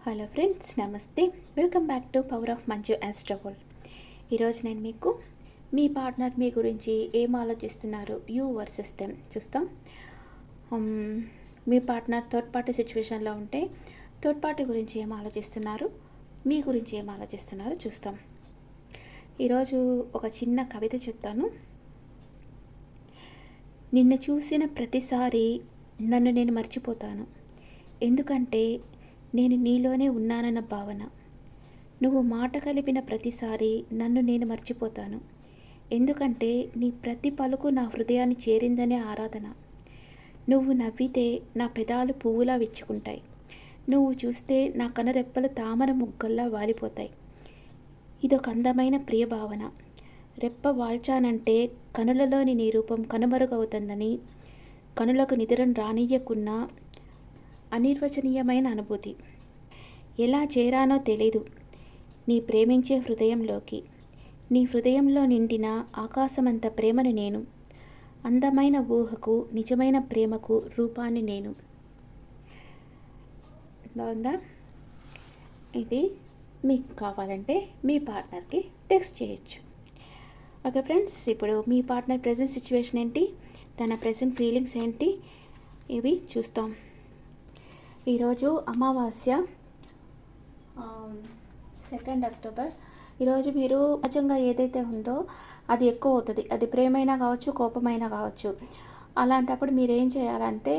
Hello friends, namaste. Welcome back to power of Manju ఆస్ట్రోవల్. ఈరోజు నేను మీకు మీ పార్ట్నర్ మీ గురించి ఏం ఆలోచిస్తున్నారు, యూ వర్సెస్ దెమ్ చూస్తాం. మీ పార్ట్నర్ థర్డ్ పార్టీ సిచ్యువేషన్లో ఉంటే థర్డ్ పార్టీ గురించి ఏం ఆలోచిస్తున్నారు, మీ గురించి ఏం ఆలోచిస్తున్నారో చూస్తాం. ఈరోజు ఒక చిన్న కవిత చెప్తాను. నిన్ను చూసిన ప్రతిసారి నన్ను నేను మర్చిపోతాను, ఎందుకంటే నేను నీలోనే ఉన్నానన్న భావన. నువ్వు మాట కలిపిన ప్రతిసారి నన్ను నేను మర్చిపోతాను, ఎందుకంటే నీ ప్రతి పలుకు నా హృదయాన్ని చేరిందనే ఆరాధన. నువ్వు నవ్వితే నా పెదాలు పువ్వులా విచ్చుకుంటాయి, నువ్వు చూస్తే నా కనురెప్పలు తామర ముగ్గల్లా వాలిపోతాయి. ఇదొక అందమైన ప్రియ భావన. రెప్ప వాల్చానంటే కనులలోని నీ రూపం కనుమరుగవుతుందని, కనులకు నిద్రను రానియ్యకున్న అనిర్వచనీయమైన అనుభూతి. ఎలా చేరానో తెలీదు నీ ప్రేమించే హృదయంలోకి. నీ హృదయంలో నిండిన ఆకాశమంత ప్రేమను నేను, అందమైన ఊహకు నిజమైన ప్రేమకు రూపాన్ని నేను. బాగుందా? ఇది మీకు కావాలంటే మీ పార్ట్నర్కి టెక్స్ట్ చేయొచ్చు. ఓకే ఫ్రెండ్స్, ఇప్పుడు మీ పార్ట్నర్ ప్రెజెంట్ సిచ్యువేషన్ ఏంటి, తన ప్రెజెంట్ ఫీలింగ్స్ ఏంటి, ఇవి చూస్తాం. ఈరోజు అమావాస్య 2 అక్టోబర్. ఈరోజు మీరు సహజంగా ఏదైతే ఉందో అది ఎక్కువ అవుతుంది. అది ప్రేమైనా కావచ్చు, కోపమైనా కావచ్చు. అలాంటప్పుడు మీరు ఏం చేయాలంటే,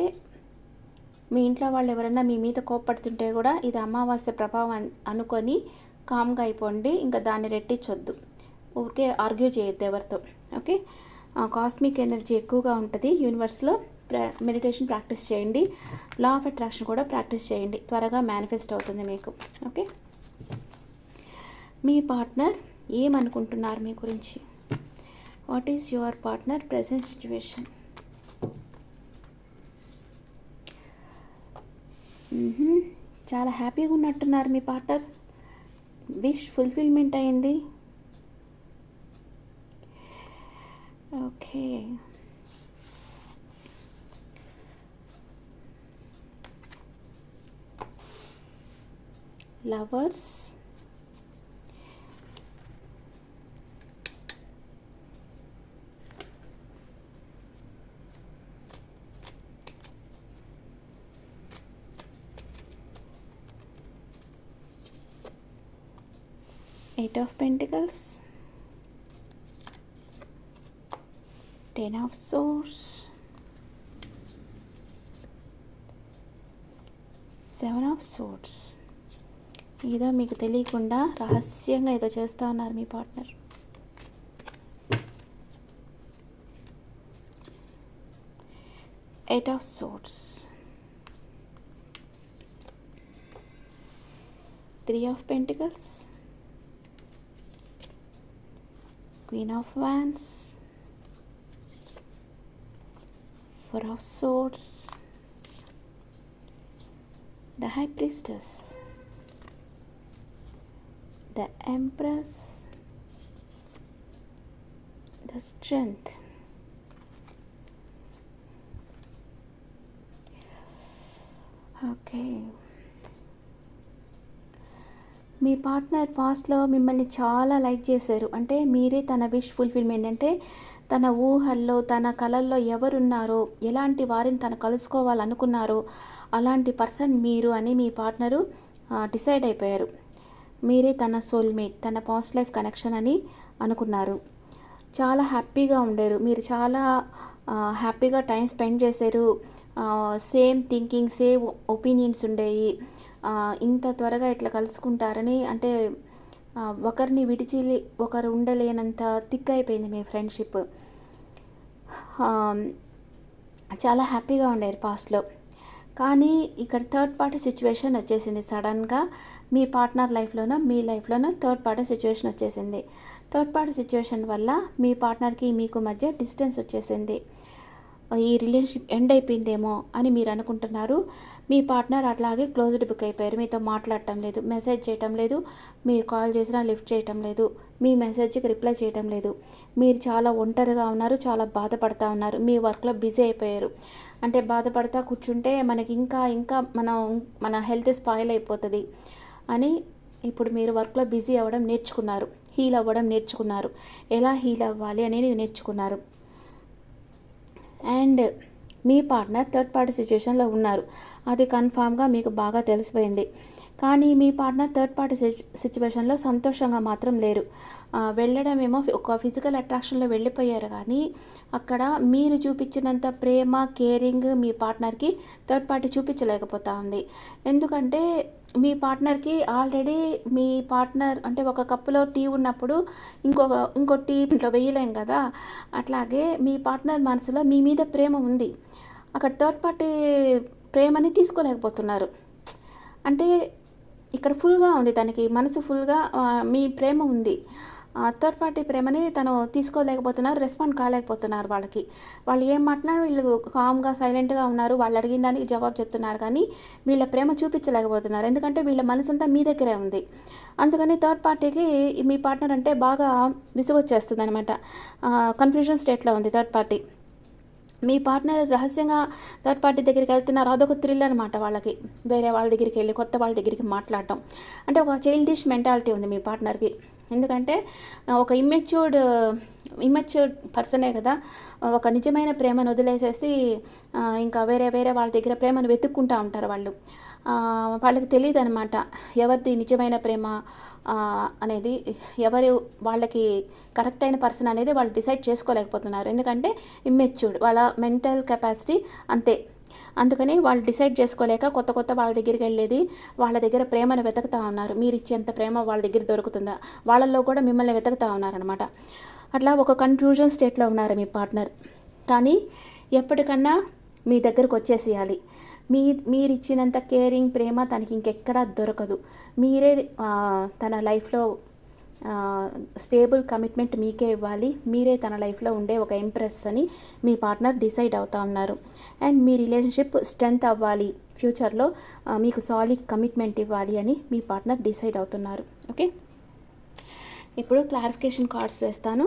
మీ ఇంట్లో వాళ్ళు ఎవరైనా మీ మీద కోపడుతుంటే కూడా ఇది అమావాస్య ప్రభావం అనుకొని కామ్గా అయిపోండి. ఇంకా దాన్ని రెట్టించొద్దు, ఊరికే ఆర్గ్యూ చేయొద్దు ఎవరితో. ఓకే, కాస్మిక్ ఎనర్జీ ఎక్కువగా ఉంటుంది యూనివర్స్లో. మెడిటేషన్ ప్రాక్టీస్ చేయండి, లా ఆఫ్ అట్రాక్షన్ కూడా ప్రాక్టీస్ చేయండి, త్వరగా మేనిఫెస్ట్ అవుతుంది మీకు. ఓకే, మీ పార్ట్నర్ ఏమనుకుంటున్నారు మీ గురించి? What is your partner present situation? చాలా హ్యాపీగా ఉన్నట్టున్నారు మీ పార్ట్నర్. విష్ ఫుల్ఫిల్మెంట్ అయింది. Okay, lovers, Eight of Pentacles, 10 of Swords, 7 of Swords. ఏదో మీకు తెలియకుండా రహస్యంగా ఏదో చేస్తూ ఉన్నారు మీ partner. Eight of Swords, 3 of Pentacles, Queen of Wands, 4 of Swords, the High Priestess, the Empress, the Strength. Okay, me partner పాస్ట్లో మిమ్మల్ని చాలా లైక్ చేశారు. అంటే మీరే తన విష్ ఫుల్ఫిల్మెంట్. అంటే తన ఊహల్లో, తన కలల్లో ఎవరున్నారో, ఎలాంటి వారిని తను కలుసుకోవాలనుకున్నారో అలాంటి పర్సన్ మీరు అని మీ పార్ట్నరు డిసైడ్ అయిపోయారు. మీరే తన సోల్మేట్, తన పాస్ట్ లైఫ్ కనెక్షన్ అని అనుకున్నారు. చాలా హ్యాపీగా ఉండారు మీరు, చాలా హ్యాపీగా టైం స్పెండ్ చేశారు. సేమ్ థింకింగ్, సేమ్ ఒపీనియన్స్ ఉండేవి. ఇంత త్వరగా ఇట్లా కలుసుకుంటారని, అంటే ఒకరిని విడిచి ఒకరు ఉండలేనంత థిక్ అయిపోయింది మీ ఫ్రెండ్షిప్. చాలా హ్యాపీగా ఉండారు పాస్ట్లో. కానీ ఇక్కడ థర్డ్ పార్టీ సిచ్యువేషన్ వచ్చేసింది. సడన్గా మీ పార్ట్నర్ లైఫ్లోనో మీ లైఫ్లోనో థర్డ్ పార్టీ సిచ్యువేషన్ వచ్చేసింది. థర్డ్ పార్టీ సిచ్యువేషన్ వల్ల మీ పార్ట్నర్కి మీకు మధ్య డిస్టెన్స్ వచ్చేసింది. ఈ రిలేషన్షిప్ ఎండ్ అయిపోయిందేమో అని మీరు అనుకుంటున్నారు. మీ పార్ట్నర్ అట్లాగే క్లోజ్డ్ బుక్ అయిపోయారు. మీతో మాట్లాడటం లేదు, మెసేజ్ చేయటం లేదు, మీరు కాల్ చేసినా లిఫ్ట్ చేయటం లేదు, మీ మెసేజ్కి రిప్లై చేయటం లేదు. మీరు చాలా ఒంటరిగా ఉన్నారు, చాలా బాధపడుతూ ఉన్నారు, మీ వర్క్లో బిజీ అయిపోయారు. అంటే బాధపడుతూ కూర్చుంటే మనకి ఇంకా ఇంకా మన హెల్త్ స్పాయిల్ అయిపోతుంది. అని ఇప్పుడు మీరు వర్క్లో బిజీ అవ్వడం నేర్చుకున్నారు, హీల్ అవ్వడం నేర్చుకున్నారు, ఎలా హీల్ అవ్వాలి అనేది నేర్చుకున్నారు. And me partner third party సిచ్యువేషన్లో ఉన్నారు, అది కన్ఫామ్గా మీకు బాగా తెలిసిపోయింది. కానీ మీ పార్ట్నర్ థర్డ్ పార్టీ సిచ్యువేషన్లో సంతోషంగా మాత్రం లేరు. వెళ్ళడమేమో ఒక ఫిజికల్ అట్రాక్షన్లో వెళ్ళిపోయారు, కానీ అక్కడ మీరు చూపించినంత ప్రేమ కేరింగ్ మీ పార్ట్నర్కి థర్డ్ పార్టీ చూపించలేకపోతా ఉంది. ఎందుకంటే మీ పార్ట్నర్కి ఆల్రెడీ మీ పార్ట్నర్ అంటే ఒక కప్పులో టీ ఉన్నప్పుడు ఇంకో టీ ఇంట్లో వేయలేం కదా, అట్లాగే మీ పార్ట్నర్ మనసులో మీ మీద ప్రేమ ఉంది, అక్కడ థర్డ్ పార్టీ ప్రేమని తీసుకోలేకపోతున్నారు. అంటే ఇక్కడ ఫుల్గా ఉంది, తనకి మనసు ఫుల్గా మీ ప్రేమ ఉంది, థర్డ్ పార్టీ ప్రేమని తను తీసుకోలేకపోతున్నారు, రెస్పాండ్ కాలేకపోతున్నారు. వాళ్ళు ఏం మాట్లాడినా వీళ్ళు కామ్గా సైలెంట్గా ఉన్నారు, వాళ్ళు అడిగిన దానికి జవాబు చెప్తున్నారు, కానీ వీళ్ళ ప్రేమ చూపించలేకపోతున్నారు. ఎందుకంటే వీళ్ళ మనసు అంతా మీ దగ్గరే ఉంది. అందుకని థర్డ్ పార్టీకి మీ పార్ట్నర్ అంటే బాగా విసుగొచ్చేస్తుంది అనమాట, కన్ఫ్యూజన్ స్టేట్లో ఉంది థర్డ్ పార్టీ. మీ పార్ట్నర్ రహస్యంగా థర్డ్ పార్టీ దగ్గరికి వెళ్తున్నారు, అదొక థ్రిల్ అనమాట వాళ్ళకి. వేరే వాళ్ళ దగ్గరికి వెళ్ళి కొత్త వాళ్ళ దగ్గరికి మాట్లాడటం అంటే ఒక చైల్డిష్ మెంటాలిటీ ఉంది మీ పార్ట్నర్కి. ఎందుకంటే ఒక ఇమ్మెచ్యూర్డ్ పర్సనే కదా, ఒక నిజమైన ప్రేమను వదిలేసేసి ఇంకా వేరే వాళ్ళ దగ్గర ప్రేమను వెతుక్కుంటూ ఉంటారు వాళ్ళు. వాళ్ళకి తెలియదు అనమాట ఎవరిది నిజమైన ప్రేమ అనేది, ఎవరు వాళ్ళకి కరెక్ట్ అయిన పర్సన్ అనేది వాళ్ళు డిసైడ్ చేసుకోలేకపోతున్నారు. ఎందుకంటే ఇమ్మెచ్యూర్డ్, వాళ్ళ మెంటల్ కెపాసిటీ అంతే. అందుకని వాళ్ళు డిసైడ్ చేసుకోలేక కొత్త వాళ్ళ దగ్గరికి వెళ్ళేది, వాళ్ళ దగ్గర ప్రేమను వెతుకుతూ ఉన్నారు. మీరు ఇచ్చేంత ప్రేమ వాళ్ళ దగ్గర దొరుకుతుందా, వాళ్ళల్లో కూడా మిమ్మల్ని వెతుకుతూ ఉన్నారనమాట. అట్లా ఒక కన్ఫ్యూజన్ స్టేట్లో ఉన్నారు మీ పార్ట్నర్. కానీ ఎప్పటికన్నా మీ దగ్గరకు వచ్చేసేయాలి. మీరు ఇచ్చినంత కేరింగ్ ప్రేమ తనకి ఇంకెక్కడా దొరకదు. మీరే తన లైఫ్లో స్టేబుల్ కమిట్మెంట్ మీకే ఇవ్వాలి, మీరే తన లైఫ్లో ఉండే ఒక ఇంప్రెస్ అని మీ పార్ట్నర్ డిసైడ్ అవుతూ ఉన్నారు. అండ్ మీ రిలేషన్షిప్ స్ట్రెంత్ అవ్వాలి, ఫ్యూచర్లో మీకు సాలిడ్ కమిట్మెంట్ ఇవ్వాలి అని మీ పార్ట్నర్ డిసైడ్ అవుతున్నారు. ఓకే, ఇప్పుడు క్లారిఫికేషన్ కార్డ్స్ వేస్తాను.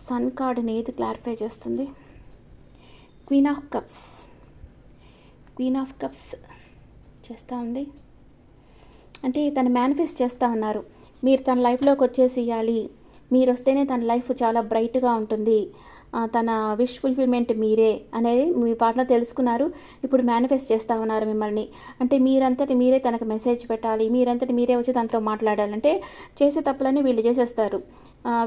సన్ కార్డ్ని ఏది క్లారిఫై చేస్తుంది? క్వీన్ ఆఫ్ కప్స్ చేస్తూ ఉంది. అంటే తను మేనిఫెస్ట్ చేస్తూ ఉన్నారు, మీరు తన లైఫ్లోకి వచ్చేసేయాలి, మీరు వస్తేనే తన లైఫ్ చాలా బ్రైట్గా ఉంటుంది, తన విష్ ఫుల్ఫిల్మెంట్ మీరే అనేది మీ పార్ట్నర్ తెలుసుకున్నారు. ఇప్పుడు మేనిఫెస్ట్ చేస్తూ ఉన్నారు మిమ్మల్ని. అంటే మీరంతటి మీరే తనకు మెసేజ్ పెట్టాలి, మీరంతటి మీరే వచ్చి తనతో మాట్లాడాలి. అంటే చేసే తప్పులన్నీ వీళ్ళు చేసేస్తారు.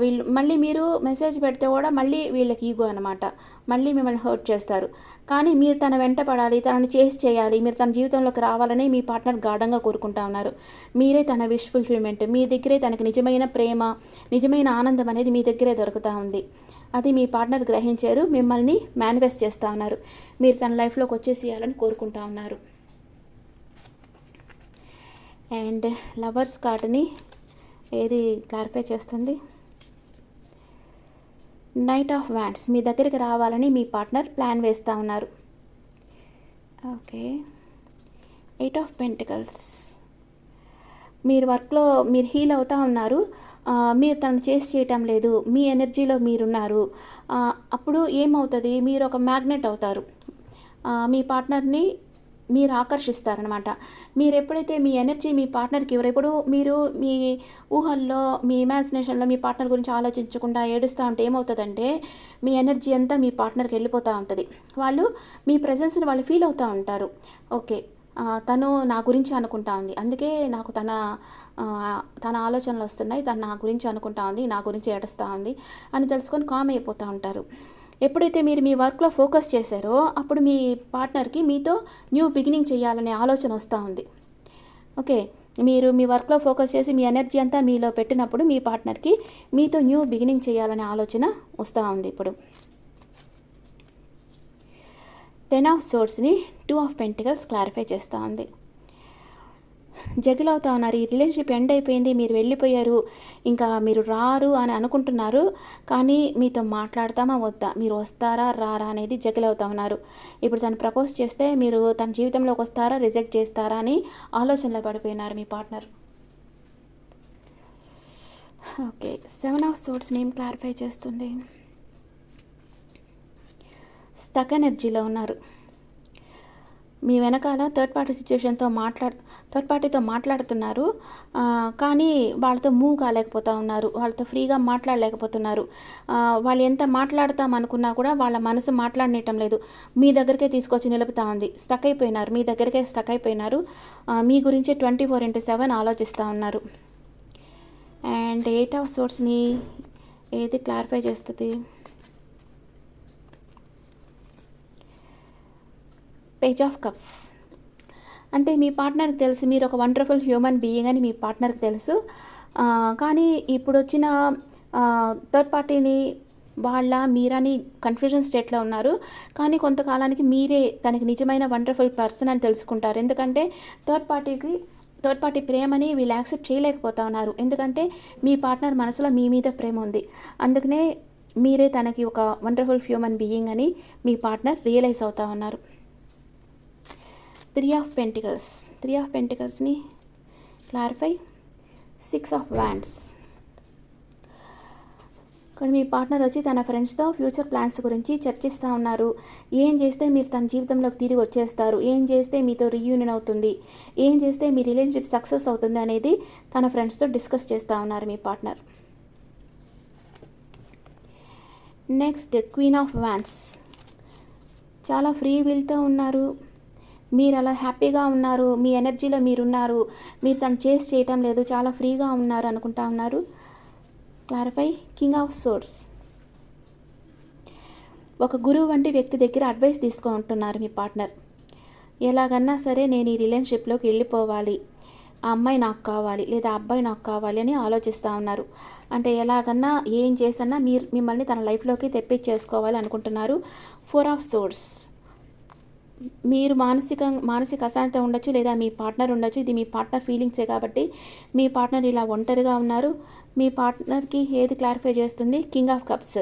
వీళ్ళు మళ్ళీ మీరు మెసేజ్ పెడితే కూడా మళ్ళీ వీళ్ళకి ఈగో అనమాట, మళ్ళీ మిమ్మల్ని హర్ట్ చేస్తారు. కానీ మీరు తన వెంట పడాలి, తనని చేయాలి, మీరు తన జీవితంలోకి రావాలని మీ పార్ట్నర్ గాఢంగా కోరుకుంటా ఉన్నారు. మీరే తన విష్ ఫుల్ఫిల్మెంట్, మీ దగ్గరే తనకి నిజమైన ప్రేమ, నిజమైన ఆనందం అనేది మీ దగ్గరే దొరుకుతూ ఉంది. అది మీ పార్ట్నర్ గ్రహించారు, మిమ్మల్ని మేనిఫెస్ట్ చేస్తూ ఉన్నారు, మీరు తన లైఫ్లోకి వచ్చేసేయాలని కోరుకుంటా ఉన్నారు. అండ్ లవర్స్ కార్డుని ఏది క్లారిఫై చేస్తుంది? నైట్ ఆఫ్ వ్యాండ్స్, మీ దగ్గరికి రావాలని మీ పార్ట్నర్ ప్లాన్ వేస్తూ ఉన్నారు. ఓకే, ఎయిట్ ఆఫ్ పెంటికల్స్, మీరు వర్క్లో మీరు హీల్ అవుతూ ఉన్నారు, మీరు తను చేయటం లేదు, మీ ఎనర్జీలో మీరున్నారు. అప్పుడు ఏమవుతుంది, మీరు ఒక మ్యాగ్నెట్ అవుతారు, మీ పార్ట్నర్ని మీరు ఆకర్షిస్తారనమాట. మీరు ఎప్పుడైతే మీ ఎనర్జీ మీ పార్ట్నర్కి ఎవరెప్పుడు మీరు మీ ఊహల్లో మీ ఇమాజినేషన్లో మీ పార్ట్నర్ గురించి ఆలోచించకుండా ఏడుస్తూ ఉంటే ఏమవుతుందంటే మీ ఎనర్జీ అంతా మీ పార్ట్నర్కి వెళ్ళిపోతూ ఉంటుంది. వాళ్ళు మీ ప్రెజెన్స్ని వాళ్ళు ఫీల్ అవుతూ ఉంటారు. ఓకే, తను నా గురించి అనుకుంటా ఉంది, అందుకే నాకు తన ఆలోచనలు వస్తున్నాయి, తను నా గురించి అనుకుంటా ఉంది, నా గురించి ఏడుస్తూ ఉంది అని తెలుసుకొని కామ్ అయిపోతూ ఉంటారు. ఎప్పుడైతే మీరు మీ వర్క్లో ఫోకస్ చేశారో అప్పుడు మీ పార్ట్నర్కి మీతో న్యూ బిగినింగ్ చేయాలనే ఆలోచన వస్తూ ఉంది. ఓకే, మీరు మీ వర్క్లో ఫోకస్ చేసి మీ ఎనర్జీ అంతా మీలో పెట్టినప్పుడు మీ పార్ట్నర్కి మీతో న్యూ బిగినింగ్ చేయాలనే ఆలోచన వస్తూ ఉంది. ఇప్పుడు 10 ఆఫ్ సోర్డ్స్ని 2 ఆఫ్ పెంటికల్స్ క్లారిఫై చేస్తూ ఉంది. జగిల్ అవుతా ఉన్నారు, ఈ రిలేషన్షిప్ ఎండ్ అయిపోయింది, మీరు వెళ్ళిపోయారు, ఇంకా మీరు రారు అని అనుకుంటున్నారు. కానీ మీతో మాట్లాడతామా వద్దా, మీరు వస్తారా రారా అనేది జగిల్ అవుతా ఉన్నారు. ఇప్పుడు తను ప్రపోజ్ చేస్తే మీరు తన జీవితంలోకి వస్తారా రిజెక్ట్ చేస్తారా అని ఆలోచనలో పడిపోయినారు మీ partner. Okay, 7 of swords name clarify చేస్తుంది. స్టక్ ఎనర్జీలో ఉన్నారు. మీ వెనకాల థర్డ్ పార్టీతో మాట్లాడుతున్నారు. కానీ వాళ్ళతో మూవ్ కాలేకపోతూ ఉన్నారు. వాళ్ళతో ఫ్రీగా మాట్లాడలేకపోతున్నారు. వాళ్ళు ఎంత మాట్లాడతాం అనుకున్నా కూడా వాళ్ళ మనసు మాట్లాడనీయటం లేదు. మీ దగ్గరికే తీసుకొచ్చి నిలుపుతా ఉంది. మీ దగ్గరికే స్టక్ అయిపోయినారు. మీ గురించి 24/7 ఆలోచిస్తూ ఉన్నారు. అండ్ 8 ఆఫ్ సోర్స్ని ఏది క్లారిఫై చేస్తుంది? Page of cups. అంటే మీ పార్ట్నర్కి తెలుసు మీరు ఒక వండర్ఫుల్ హ్యూమన్ బీయింగ్ అని మీ పార్ట్నర్కి తెలుసు. కానీ ఇప్పుడు వచ్చిన థర్డ్ పార్టీని మీరని కన్ఫ్యూజన్ స్టేట్లో ఉన్నారు. కానీ కొంతకాలానికి మీరే తనకి నిజమైన వండర్ఫుల్ పర్సన్ అని తెలుసుకుంటారు. ఎందుకంటే థర్డ్ పార్టీ ప్రేమని వీళ్ళు యాక్సెప్ట్ చేయలేకపోతా ఉన్నారు. ఎందుకంటే మీ పార్ట్నర్ మనసులో మీ మీద ప్రేమ ఉంది. అందుకనే మీరే తనకి ఒక వండర్ఫుల్ హ్యూమన్ బీయింగ్ అని మీ పార్ట్నర్ రియలైజ్ అవుతా ఉన్నారు. 3 ఆఫ్ పెంటికల్స్ని క్లారిఫై. 6 of wands. కానీ మీ పార్ట్నర్ వచ్చి తన ఫ్రెండ్స్తో ఫ్యూచర్ ప్లాన్స్ గురించి చర్చిస్తూ ఉన్నారు. ఏం చేస్తే మీరు తన జీవితంలోకి తిరిగి వచ్చేస్తారు, ఏం చేస్తే మీతో రీయూనియన్ అవుతుంది, ఏం చేస్తే మీ రిలేషన్షిప్ సక్సెస్ అవుతుంది అనేది తన ఫ్రెండ్స్తో డిస్కస్ చేస్తూ ఉన్నారు మీ partner. Next queen of wands. చాలా ఫ్రీ విల్తో ఉన్నారు. మీరు అలా హ్యాపీగా ఉన్నారు, మీ ఎనర్జీలో మీరున్నారు, మీరు తను చేసి చేయటం లేదు, చాలా ఫ్రీగా ఉన్నారు అనుకుంటా ఉన్నారు. క్లారిఫై. King of swords. ఒక గురువు వంటి వ్యక్తి దగ్గర అడ్వైస్ తీసుకుంటున్నారు మీ పార్ట్నర్. ఎలాగన్నా సరే నేను ఈ రిలేషన్షిప్లోకి వెళ్ళిపోవాలి, ఆ అమ్మాయి నాకు కావాలి లేదా అబ్బాయి నాకు కావాలి అని ఆలోచిస్తూ ఉన్నారు. అంటే ఎలాగన్నా ఏం చేసన్నా మిమ్మల్ని తన లైఫ్లోకి తెప్పించేసుకోవాలి అనుకుంటున్నారు. 4 ఆఫ్ సోర్స్. మీరు మానసిక అశాంతి ఉండొచ్చు లేదా మీ పార్ట్నర్ ఉండొచ్చు. ఇది మీ పార్ట్నర్ ఫీలింగ్సే కాబట్టి మీ పార్ట్నర్ ఇలా ఒంటరిగా ఉన్నారు. మీ పార్ట్నర్కి ఏది క్లారిఫై చేస్తుంది? King of cups.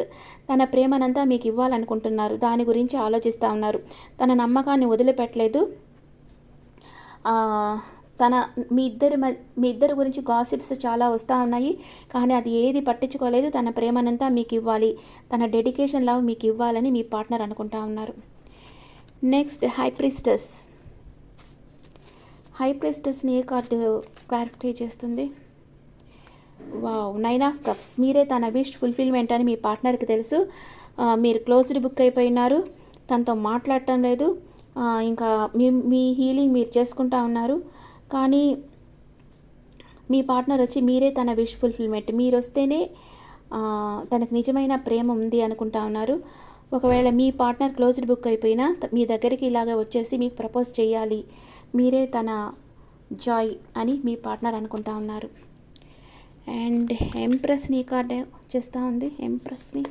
తన ప్రేమనంతా మీకు ఇవ్వాలనుకుంటున్నారు, దాని గురించి ఆలోచిస్తూ ఉన్నారు. తన నమ్మకాన్ని వదిలిపెట్టలేదు. మీ ఇద్దరి గురించి గాసిప్స్ చాలా వస్తూ ఉన్నాయి, కానీ అది ఏది పట్టించుకోలేదు. తన ప్రేమనంతా మీకు ఇవ్వాలి, తన డెడికేషన్ లవ్ మీకు ఇవ్వాలని మీ పార్ట్నర్ అనుకుంటా ఉన్నారు. నెక్స్ట్ హై ప్రిస్టెస్ని ఏ కార్డు క్లారిఫై చేస్తుంది? Wow, 9 of cups. మీరే తన విష్ ఫుల్ఫిల్మెంట్ అని మీ పార్ట్నర్కి తెలుసు. మీరు క్లోజ్డ్ బుక్ అయిపోయినారు, తనతో మాట్లాడటం లేదు. ఇంకా మీ హీలింగ్ మీరు చేసుకుంటా ఉన్నారు. కానీ మీ పార్ట్నర్ వచ్చి మీరే తన విష్ ఫుల్ఫిల్మెంట్, మీరు వస్తేనే తనకు నిజమైన ప్రేమ ఉంది అనుకుంటా ఉన్నారు. ఒకవేళ మీ పార్ట్నర్ క్లోజ్డ్ బుక్ అయిపోయినా మీ దగ్గరికి ఇలాగ వచ్చేసి మీకు ప్రపోజ్ చేయాలి, మీరే తన జాయ్ అని మీ పార్ట్నర్ అనుకుంటా ఉన్నారు. అండ్ ఎంప్రెస్ని కార్డ్ వచ్చేస్తూ ఉంది. ఎంప్రెస్ని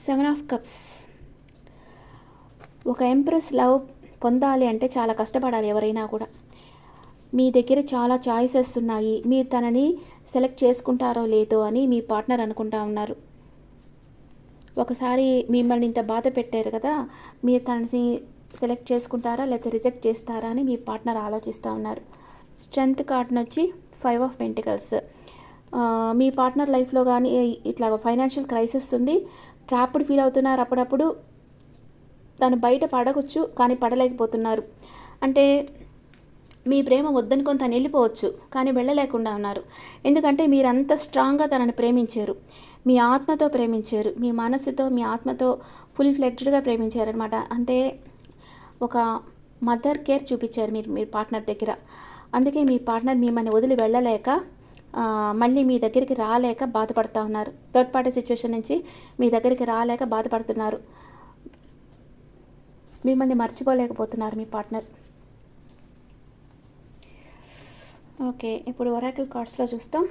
7 ఆఫ్ కప్స్. ఒక ఎంప్రెస్ లవ్ పొందాలి అంటే చాలా కష్టపడాలి ఎవరైనా కూడా. మీ దగ్గర చాలా చాయిసెస్ ఉన్నాయి, మీరు తనని సెలెక్ట్ చేసుకుంటారో లేదో అని మీ పార్ట్నర్ అనుకుంటా ఉన్నారు. ఒకసారి మిమ్మల్ని ఇంత బాధ పెట్టారు కదా, మీరు తనని సెలెక్ట్ చేసుకుంటారా లేకపోతే రిజెక్ట్ చేస్తారా అని మీ పార్ట్నర్ ఆలోచిస్తూ ఉన్నారు. స్ట్రెంగ్త్ కార్డ్ని వచ్చి 5 ఆఫ్ పెంటికల్స్. మీ పార్ట్నర్ లైఫ్లో కానీ ఇట్లా ఫైనాన్షియల్ క్రైసిస్ ఉంది, ట్రాప్డ్ ఫీల్ అవుతున్నారు. అప్పుడప్పుడు తను బయట పడవచ్చు కానీ పడలేకపోతున్నారు. అంటే మీ ప్రేమ వద్దనుకొని తను వెళ్ళిపోవచ్చు కానీ వెళ్ళలేకుండా ఉన్నారు. ఎందుకంటే మీరు అంత స్ట్రాంగ్గా తనని ప్రేమించారు, మీ ఆత్మతో ప్రేమించారు, మీ మనసుతో మీ ఆత్మతో ఫుల్ ఫ్లెడ్జ్డ్గా ప్రేమించారు అనమాట. అంటే ఒక మదర్ కేర్ చూపించారు మీ పార్ట్నర్ దగ్గర. అందుకే మీ పార్ట్నర్ మిమ్మల్ని వదిలి వెళ్ళలేక మళ్ళీ మీ దగ్గరికి రాలేక బాధపడుతూ ఉన్నారు. థర్డ్ పార్టీ సిచ్యువేషన్ నుంచి మీ దగ్గరికి రాలేక బాధపడుతున్నారు. మిమ్మల్ని మర్చిపోలేకపోతున్నారు మీ పార్ట్నర్. ఓకే, ఇప్పుడు ఒరాకిల్ కార్డ్స్లో చూస్తాం.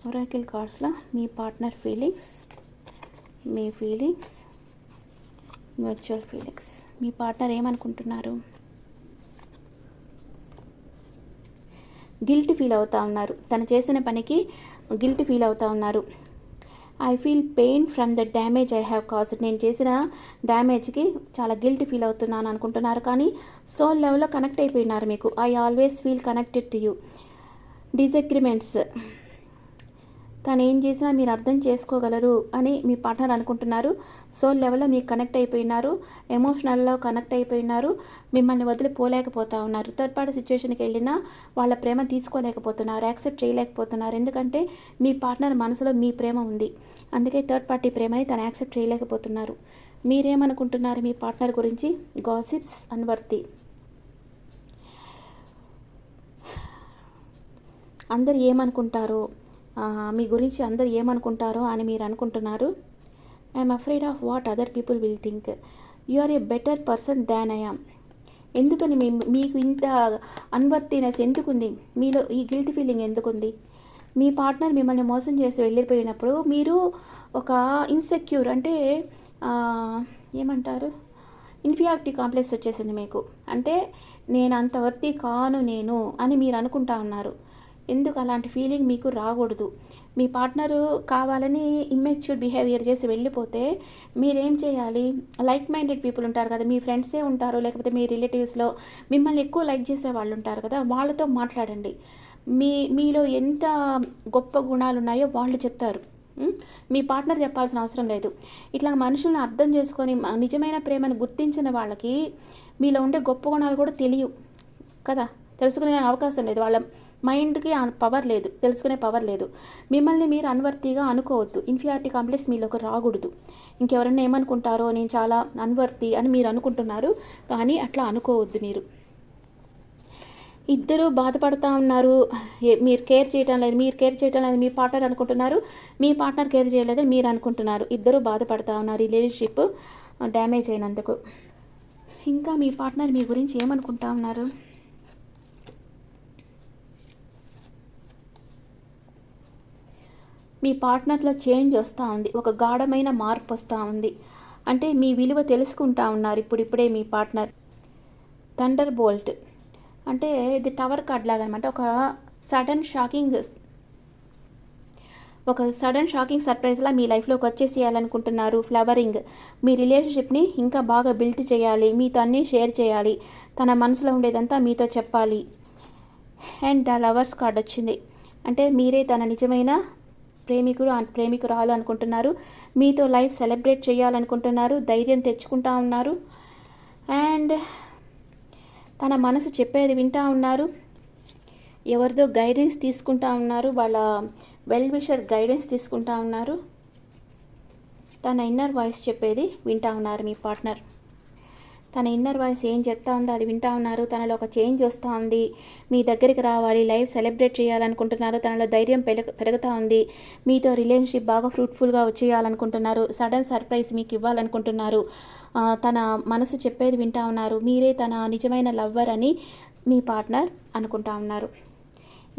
ఒరాకిల్ కార్డ్స్లో మీ పార్ట్నర్ ఫీలింగ్స్, మీ ఫీలింగ్స్, మ్యూచువల్ ఫీలింగ్స్. మీ పార్ట్నర్ ఏమనుకుంటున్నారు? గిల్ట్ ఫీల్ అవుతూ ఉన్నారు, తను చేసిన పనికి గిల్ట్ ఫీల్ అవుతూ ఉన్నారు. I feel pain from the damage I have caused. నేను చేసిన డ్యామేజ్కి చాలా గిల్ట్ ఫీల్ అవుతున్నాను అనుకుంటున్నారు, కానీ సోల్ లెవెల్లో కనెక్ట్ అయిపోయినారు మీకు. I always feel connected to you. Disagreements, తను ఏం చేసినా మీరు అర్థం చేసుకోగలరు అని మీ పార్ట్నర్ అనుకుంటున్నారు. సోల్ లెవెల్లో మీకు కనెక్ట్ అయిపోయినారు, ఎమోషనల్లో కనెక్ట్ అయిపోయినారు, మిమ్మల్ని వదిలిపోలేకపోతూ ఉన్నారు. థర్డ్ పార్టీ సిచ్యువేషన్కి వెళ్ళినా వాళ్ళ ప్రేమ తీసుకోలేకపోతున్నారు, యాక్సెప్ట్ చేయలేకపోతున్నారు. ఎందుకంటే మీ పార్ట్నర్ మనసులో మీ ప్రేమ ఉంది, అందుకే థర్డ్ పార్టీ ప్రేమని తను యాక్సెప్ట్ చేయలేకపోతున్నారు. మీరేమనుకుంటున్నారు మీ పార్ట్నర్ గురించి? Gossips unworthy. అందరు ఏమనుకుంటారో, మీ గురించి అందరు ఏమనుకుంటారో అని మీరు అనుకుంటున్నారు. I'm afraid of what other people will think. You are a better person than I am. ఎందుకని మీకు ఇంత అన్వర్తినెస్ ఎందుకుంది? మీలో ఈ గిల్టీ ఫీలింగ్ ఎందుకుంది? మీ పార్ట్నర్ మిమ్మల్ని మోసం చేసి వెళ్ళిపోయినప్పుడు మీరు ఒక ఇన్సెక్యూర్, అంటే ఏమంటారు, ఇన్ఫీరియారిటీ కాంప్లెక్స్ వచ్చేసింది మీకు. అంటే నేను అంత వర్తి కాను నేను అని మీరు అనుకుంటా ఉన్నారు. ఎందుకు అలాంటి ఫీలింగ్ మీకు రాకూడదు. మీ పార్ట్నరు కావాలని ఇమ్మెచ్యూర్ బిహేవియర్ చేసి వెళ్ళిపోతే మీరేం చేయాలి? లైక్ మైండెడ్ పీపుల్ ఉంటారు కదా, మీ ఫ్రెండ్సే ఉంటారు, లేకపోతే మీ రిలేటివ్స్లో మిమ్మల్ని ఎక్కువ లైక్ చేసే వాళ్ళు ఉంటారు కదా, వాళ్ళతో మాట్లాడండి. మీలో ఎంత గొప్ప గుణాలు ఉన్నాయో వాళ్ళు చెప్తారు. మీ పార్ట్నర్ చెప్పాల్సిన అవసరం లేదు. ఇట్లా మనుషులను అర్థం చేసుకొని నిజమైన ప్రేమను గుర్తించిన వాళ్ళకి మీలో ఉండే గొప్ప గుణాలు కూడా తెలియవు కదా, తెలుసుకునే అవకాశం లేదు. వాళ్ళ మైండ్కి పవర్ లేదు, తెలుసుకునే పవర్ లేదు. మిమ్మల్ని మీరు అన్వర్తిగా అనుకోవద్దు. ఇన్ఫీరియారిటీ కాంప్లెక్స్ మీలోకి రాకూడదు. ఇంకెవరన్నా ఏమనుకుంటారో నేను చాలా అన్వర్తి అని మీరు అనుకుంటున్నారు, కానీ అట్లా అనుకోవద్దు. మీరు ఇద్దరు బాధపడుతూ ఉన్నారు, మీరు కేర్ చేయటం లేదు, మీరు కేర్ చేయటం లేదు మీ పార్ట్నర్ అనుకుంటున్నారు, మీ పార్ట్నర్ కేర్ చేయలేదని మీరు అనుకుంటున్నారు. ఇద్దరు బాధపడుతూ ఉన్నారు రిలేషన్షిప్ డ్యామేజ్ అయినందుకు. ఇంకా మీ పార్ట్నర్ మీ గురించి ఏమనుకుంటా ఉన్నారు? మీ పార్ట్నర్లో చేంజ్ వస్తూ ఉంది, ఒక గాఢమైన మార్పు వస్తూ ఉంది. అంటే మీ విలువ తెలుసుకుంటా ఉన్నారు ఇప్పుడిప్పుడే మీ పార్ట్నర్. థండర్ బోల్ట్ అంటే ఇది టవర్ కార్డ్ లాగా అనమాట. ఒక సడన్ షాకింగ్ సర్ప్రైజ్లా మీ లైఫ్లోకి వచ్చేసేయాలనుకుంటున్నారు. ఫ్లవరింగ్, మీ రిలేషన్షిప్ని ఇంకా బాగా బిల్డ్ చేయాలి, మీతో అన్నీ షేర్ చేయాలి, తన మనసులో ఉండేదంతా మీతో చెప్పాలి. అండ్ ద లవర్స్ కార్డ్ వచ్చింది, అంటే మీరే తన నిజమైన ప్రేమికురాలు అనుకుంటున్నారు, మీతో లైఫ్ సెలబ్రేట్ చేయాలనుకుంటున్నారు, ధైర్యం తెచ్చుకుంటా ఉన్నారు. అండ్ తన మనసు చెప్పేది వింటూ ఉన్నారు, ఎవరిదో గైడెన్స్ తీసుకుంటా ఉన్నారు, వాళ్ళ వెల్ విషర్ గైడెన్స్ తీసుకుంటా ఉన్నారు. తన ఇన్నర్ వాయిస్ చెప్పేది వింటా ఉన్నారు మీ పార్ట్నర్. తన ఇన్నర్ వాయిస్ ఏం చెప్తా ఉందో అది వింటా ఉన్నారు. తనలో ఒక చేంజ్ వస్తూ ఉంది, మీ దగ్గరికి రావాలి, లైఫ్ సెలబ్రేట్ చేయాలనుకుంటున్నారు, తనలో ధైర్యం పెరుగుతూ ఉంది, మీతో రిలేషన్షిప్ బాగా ఫ్రూట్ఫుల్గా వచ్చేయాలనుకుంటున్నారు, సడన్ సర్ప్రైజ్ మీకు ఇవ్వాలనుకుంటున్నారు. తన మనసు చెప్పేది వింటా ఉన్నారు, మీరే తన నిజమైన లవ్వర్ అని మీ పార్ట్నర్ అనుకుంటా ఉన్నారు.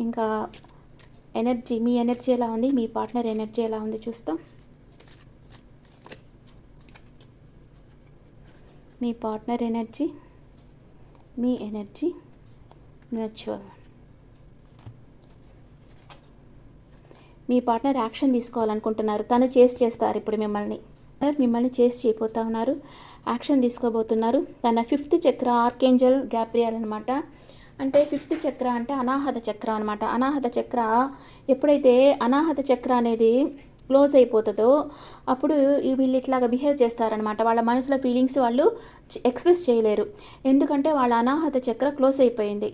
ఇంకా ఎనర్జీ, మీ ఎనర్జీ ఎలా ఉంది, మీ పార్ట్నర్ ఎనర్జీ ఎలా ఉంది చూస్తాం. మీ పార్ట్నర్ ఎనర్జీ, మీ ఎనర్జీ మ్యూచువల్. మీ పార్ట్నర్ యాక్షన్ తీసుకోవాలనుకుంటున్నారు, తను చేస్తారు ఇప్పుడు మిమ్మల్ని చేయబోతూ ఉన్నారు, యాక్షన్ తీసుకోబోతున్నారు. తన 5th చక్ర ఆర్కేంజల్ గ్యాబ్రియల్ అనమాట. అంటే 5th చక్ర అంటే అనాహత చక్ర అనమాట. అనాహత చక్ర ఎప్పుడైతే అనాహత చక్ర అనేది క్లోజ్ అయిపోతుందో అప్పుడు వీళ్ళు ఇట్లాగా బిహేవ్ చేస్తారనమాట. వాళ్ళ మనసులో ఫీలింగ్స్ వాళ్ళు ఎక్స్ప్రెస్ చేయలేరు, ఎందుకంటే వాళ్ళ అనాహత చక్ర క్లోజ్ అయిపోయింది.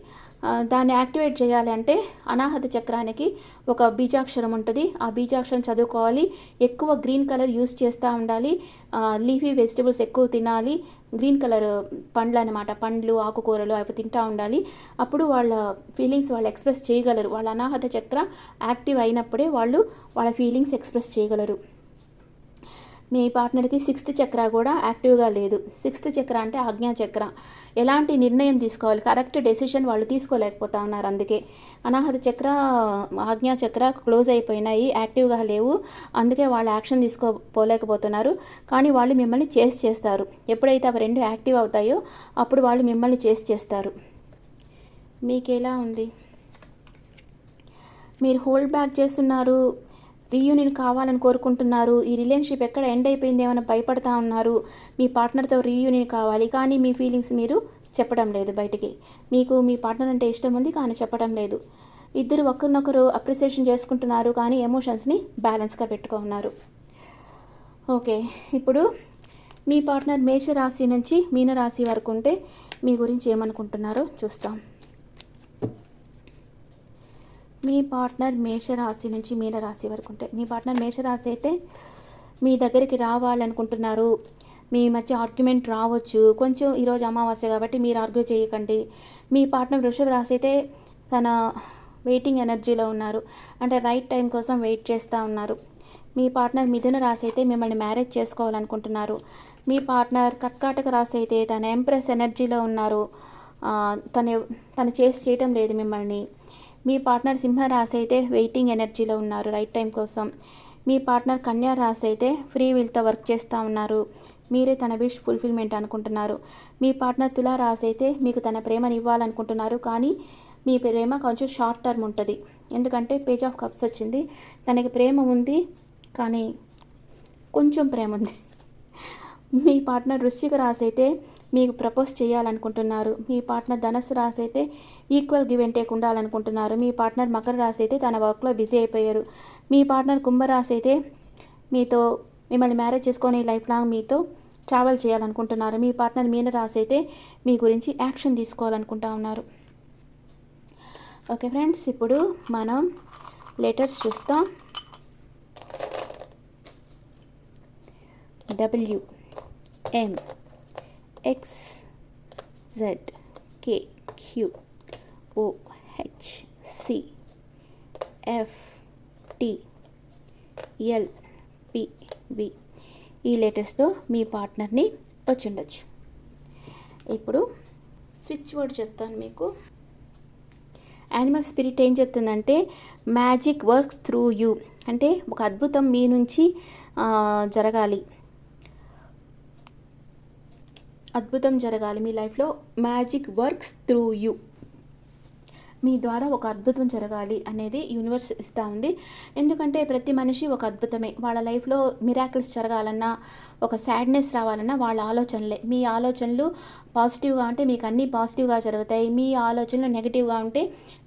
దాన్ని యాక్టివేట్ చేయాలి అంటే అనాహత చక్రానికి ఒక బీజాక్షరం ఉంటుంది, ఆ బీజాక్షరం చదువుకోవాలి, ఎక్కువ గ్రీన్ కలర్ యూస్ చేస్తూ ఉండాలి, లీఫీ వెజిటబుల్స్ ఎక్కువ తినాలి, గ్రీన్ కలర్ పండ్లు అనమాట, పండ్లు ఆకుకూరలు అవి తింటూ ఉండాలి. అప్పుడు వాళ్ళ ఫీలింగ్స్ వాళ్ళు ఎక్స్ప్రెస్ చేయగలరు. వాళ్ళ అనాహత చక్ర యాక్టివ్ అయినప్పుడే వాళ్ళు వాళ్ళ ఫీలింగ్స్ ఎక్స్ప్రెస్ చేయగలరు. మీ పార్ట్నర్కి 6th చక్ర కూడా యాక్టివ్గా లేదు. 6th చక్ర అంటే ఆజ్ఞా చక్ర, ఎలాంటి నిర్ణయం తీసుకోవాలి, కరెక్ట్ డెసిషన్ వాళ్ళు తీసుకోలేకపోతా ఉన్నారు. అందుకే అనాహత చక్ర ఆజ్ఞా చక్ర క్లోజ్ అయిపోయినాయి, యాక్టివ్గా లేవు, అందుకే వాళ్ళు యాక్షన్ తీసుకోలేకపోతున్నారు. కానీ వాళ్ళు మిమ్మల్ని చేస్తారు. ఎప్పుడైతే అవి 2 యాక్టివ్ అవుతాయో అప్పుడు వాళ్ళు మిమ్మల్ని చేస్తారు. మీకు ఎలా ఉంది? మీరు హోల్డ్ బ్యాక్ చేస్తున్నారు, రీయూనియన్ కావాలని కోరుకుంటున్నారు. ఈ రిలేషన్షిప్ ఎక్కడ ఎండ్ అయిపోయింది ఏమైనా భయపడతా ఉన్నారు. మీ పార్ట్నర్తో రీయూనియన్ కావాలి, కానీ మీ ఫీలింగ్స్ మీరు చెప్పడం లేదు బయటికి. మీకు మీ పార్ట్నర్ అంటే ఇష్టం ఉంది, కానీ చెప్పడం లేదు. ఇద్దరు ఒకరినొకరు అప్రిసియేషన్ చేసుకుంటున్నారు, కానీ ఎమోషన్స్ని బ్యాలెన్స్గా పెట్టుకున్నారు. ఓకే, ఇప్పుడు మీ పార్ట్నర్ మేషరాశి నుంచి మీనరాశి వరకు ఉంటే మీ గురించి ఏమనుకుంటున్నారో చూస్తాం. మీ పార్ట్నర్ మేషరాశి నుంచి మీనరాశి వరకు ఉంటే, మీ పార్ట్నర్ మేషరాశి అయితే మీ దగ్గరికి రావాలనుకుంటున్నారు. మీ మధ్య ఆర్గ్యుమెంట్ రావచ్చు. కొంచెం ఈరోజు అమావాస్య కాబట్టి మీరు ఆర్గ్యూ చేయకండి. మీ పార్ట్నర్ వృషభ రాశి అయితే తన వెయిటింగ్ ఎనర్జీలో ఉన్నారు, అంటే రైట్ టైం కోసం వెయిట్ చేస్తూ ఉన్నారు. మీ పార్ట్నర్ మిథున రాశి అయితే మిమ్మల్ని మ్యారేజ్ చేసుకోవాలనుకుంటున్నారు. మీ పార్ట్నర్ కర్కాటక రాశి అయితే తన ఎంప్రెస్ ఎనర్జీలో ఉన్నారు. తను చేయటం లేదు మిమ్మల్ని. మీ పార్ట్నర్ సింహరాశి అయితే వెయిటింగ్ ఎనర్జీలో ఉన్నారు రైట్ టైం కోసం. మీ పార్ట్నర్ కన్యా రాశి అయితే ఫ్రీ విల్తో వర్క్ చేస్తూ ఉన్నారు. మీరే తన విష్ ఫుల్ఫిల్మెంట్ అనుకుంటున్నారు. మీ పార్ట్నర్ తులారాశి అయితే మీకు తన ప్రేమను ఇవ్వాలనుకుంటున్నారు, కానీ మీ ప్రేమ కొంచెం షార్ట్ టర్మ్ ఉంటుంది. ఎందుకంటే పేజ్ ఆఫ్ కప్స్ వచ్చింది. తనకి ప్రేమ ఉంది, కానీ కొంచెం ప్రేమ ఉంది. మీ పార్ట్నర్ వృశ్చిక రాశి అయితే మీకు ప్రపోజ్ చేయాలనుకుంటున్నారు. మీ పార్ట్నర్ ధనస్సు రాశి అయితే ఈక్వల్ గివ్ అండ్ టేక్ ఉండాలనుకుంటున్నారు. మీ పార్ట్నర్ మకర రాశి అయితే తన వర్క్లో బిజీ అయిపోయారు. మీ పార్ట్నర్ కుంభరాశి అయితే మిమ్మల్ని మ్యారేజ్ చేసుకొని లైఫ్ లాంగ్ మీతో ట్రావెల్ చేయాలనుకుంటున్నారు. మీ పార్ట్నర్ మీన రాశి అయితే మీ గురించి యాక్షన్ తీసుకోవాలనుకుంటా ఉన్నారు. ఓకే ఫ్రెండ్స్, ఇప్పుడు మనం లెటర్స్ చూస్తాం. W M X Z K Q O H C F T L P V ఈ లెటర్స్తో మీ పార్ట్నర్ని వచ్చిండొచ్చు. ఇప్పుడు స్విచ్ వర్డ్ చెప్తాను మీకు. యానిమల్ స్పిరిట్ ఏం చెప్తుందంటే మ్యాజిక్ వర్క్స్ త్రూ యూ, అంటే ఒక అద్భుతం మీ నుంచి జరగాలి. అద్భుతం జరగాలి మీ లైఫ్లో. మ్యాజిక్ వర్క్స్ త్రూ యూ, మీ ద్వారా ఒక అద్భుతం జరగాలి అనేది యూనివర్స్ ఇస్తూ ఉంది. ఎందుకంటే ప్రతి మనిషి ఒక అద్భుతమే. వాళ్ళ లైఫ్లో మిరాకిల్స్ జరగాలన్నా, ఒక సాడ్నెస్ రావాలన్నా వాళ్ళ ఆలోచనలే. మీ ఆలోచనలు పాజిటివ్గా ఉంటే మీకు అన్నీ పాజిటివ్గా జరుగుతాయి. మీ ఆలోచనలు నెగిటివ్గా ఉంటే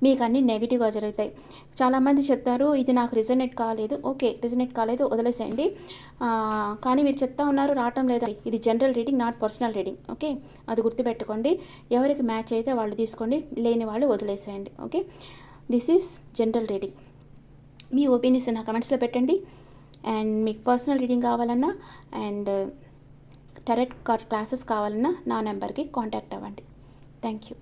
మీకు అన్నీ నెగిటివ్గా జరుగుతాయి. చాలామంది చెప్తారు ఇది నాకు రిజనేట్ కాలేదు. ఓకే, రిజనేట్ కాలేదు, వదిలేసేయండి. కానీ మీరు చెప్తా ఉన్నారు రావటం లేదా. ఇది general reading, not personal reading. Okay, అది గుర్తుపెట్టుకోండి. ఎవరికి మ్యాచ్ అయితే వాళ్ళు తీసుకోండి, లేని వాళ్ళు వదిలేసేయండి. Okay, this is general reading. Me opinions నా కమెంట్స్లో పెట్టండి. అండ్ మీకు పర్సనల్ రీడింగ్ కావాలన్నా అండ్ టారెట్ కార్డ్ క్లాసెస్ కావాలన్నా నా నెంబర్కి కాంటాక్ట్ అవ్వండి. Thank you.